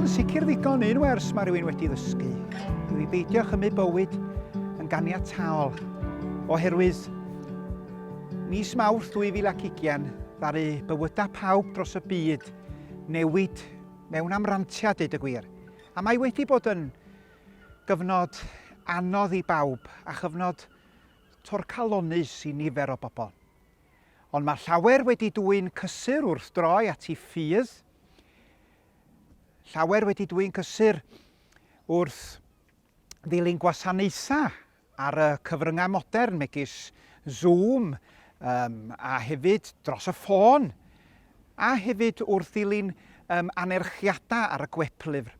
Wel, yn sicr ddigon unwers mae rhywun wedi ddysgu. I beidio chymryd bywyd yn ganiataol. Oherwydd, mis Mawrth 2020 ddaru bywydau pawb dros y byd newid mewn amrantiad, deud y gwir. A mae wedi bod yn gyfnod anodd i bawb a chyfnod torcalonus i nifer o bobl. Ond mae llawer wedi dwyn cysur wrth droi at ei ffydd. Llawer wedi dwyn cysur wrth ddilyn gwasanaethau ar y cyfryngau modern megis Zoom a hefyd dros y ffôn a hefyd wrth ddilyn anerchiadau ar y gweplyfr.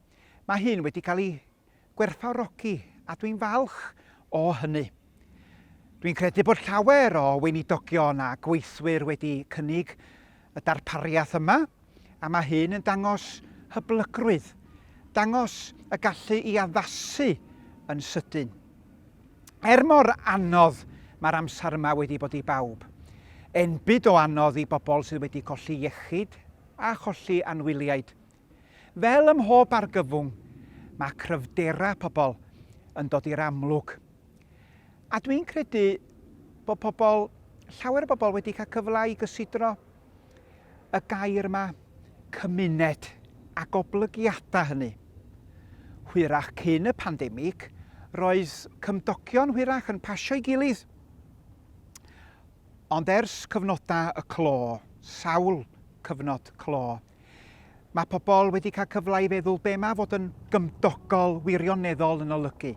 Mae hyn wedi cael ei gwerthfawrogi a dwi'n falch o hynny. Dwi'n credu bod llawer o weinidogion a gweithwyr wedi cynnig y darpariaeth yma a mae hyn yn dangos hyblygrwydd, dangos y gallu i addasu yn sydyn. Mor anodd mae'r amser yma wedi bod i bawb, enbyd o anodd i bobl sydd wedi colli iechyd a cholli anwyliaid. Fel ym mhob argyfwng, mae cryfderau pobl yn dod i'r amlwg. A dwi'n credu bod llawer o bobl wedi cael cyfle i gysidro y gair yma cymuned a goblygiadau hynny. Hwyrach cyn y pandemig, roedd cymdogion hwyrach yn pasio ei gilydd. Ond ers cyfnodau y clo, sawl cyfnod clo, mae pobl wedi cael cyfle i feddwl be mae fod yn gymdogol wirioneddol yn olygu,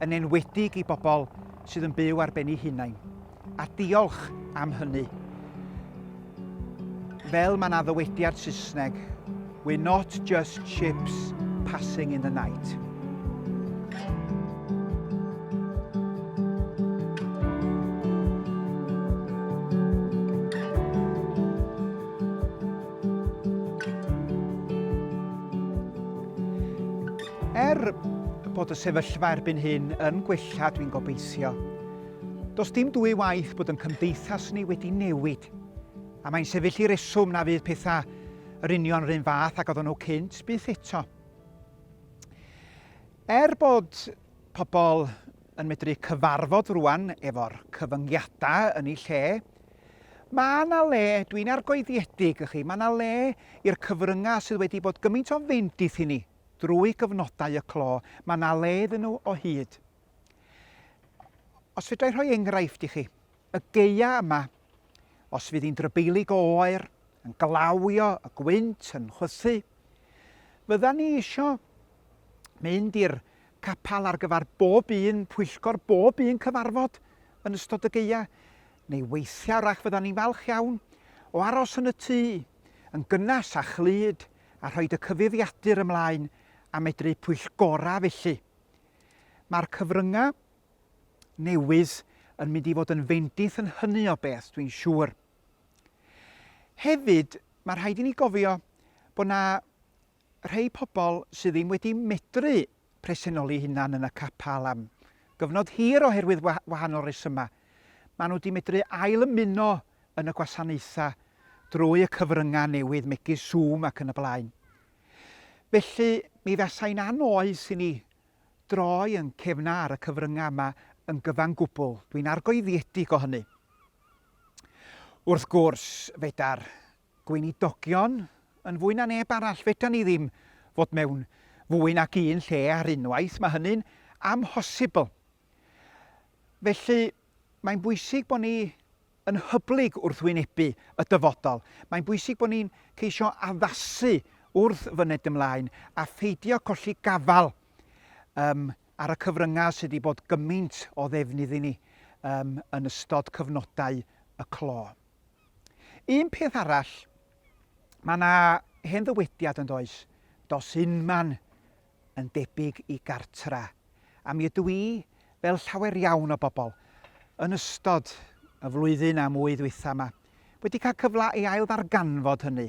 yn enwedig i bobl sydd yn byw ar ben eu hunain. A diolch am hynny. Fel mae 'na ddywediad Saesneg, we're not just ships passing in the night. Bod y sefyllfa erbyn hyn yn gwella, dwi'n gobeithio. Does dim dwy waith bod yn cymdeithas ni wedi newid, a mae'n sefyll i reswm na fydd pethau yr union yr un fath ac oedden nhw cynt, byth eto. Bod pobl yn medru cyfarfod rwan efo'r cyfyngiadau yn ei lle, mae yna le, dwi'n argoeddiedig i chi, mae yna le i'r cyfryngau sydd wedi bod gymaint o fendith i ni drwy gyfnodau y clo, mae yna le iddyn nhw o hyd. Os fedrai rhoi enghraifft i chi, y geia yma, os fydd hi'n drybeilig o oer, yn glawio, y gwynt, yn chwythu, fydda ni isio mynd i'r capal ar gyfer bob un, pwyllgor bob un cyfarfod yn ystod y geia, neu weithiau rach fydda ni'n falch iawn o aros yn y tŷ, yn gynnas a chlyd, a rhoi y cyfuddiadur ymlaen a medru pwyllgora felly. Mae'r cyfryngau newydd yn mynd i fod yn fendith yn hynny o beth, dwi'n siŵr. Hefyd, mae rhaid i ni gofio bod yna rhai pobl sydd ddim wedi medru presennoli hunan yn y capal am gyfnod hir oherwydd wahanol resymau. Maen nhw wedi medru ail ymuno yn y gwasanaethau drwy y cyfryngau newydd megis Zoom ac yn y blaen. Felly, mi fasai'n anoes i ni droi yn cefna ar y cyfryngau yma yn gyfan gwbl. Dwi'n argoeddiedig o hynny. Wrth gwrs, feda'r gweinidogion yn fwy na neb arall. Fedra ni ddim fod mewn fwy nag un lle ar unwaith. Mae hynny'n amhosibl. Felly, mae'n bwysig bod ni yn hyblyg wrth wynebu y dyfodol. Mae'n bwysig bod ni'n ceisio addasu wrth fyned ymlaen a pheidio colli gafal ar y cyfryngau sydd wedi bod gymaint o ddefnydd i ni yn ystod cyfnodau y clo. Un peth arall, mae yna hen ddywediad yn does, dos unman yn debyg i gartra. A mi ydw i, fel llawer iawn o bobl, yn ystod y flwyddyn a mwy dwytha yma, wedi cael cyfle i ail ddarganfod hynny,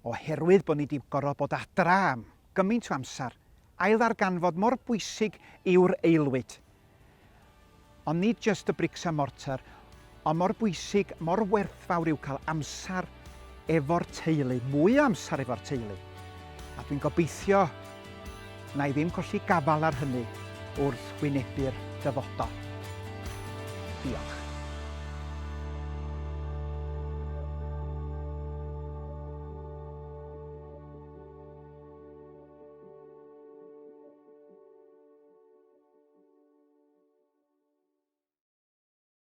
oherwydd bod ni wedi gorfod bod adra am gymaint o amser, ail ddarganfod mor bwysig yw'r aelwyd. Ond nid just y brics a mortar, ond mor bwysig, mor werthfawr i'w cael amser efo'r teulu, mwy o amser efo'r teulu. A A dwi'n gobeithio na i ddim colli gafal ar hynny wrth wynebu'r dyfodol. Diolch.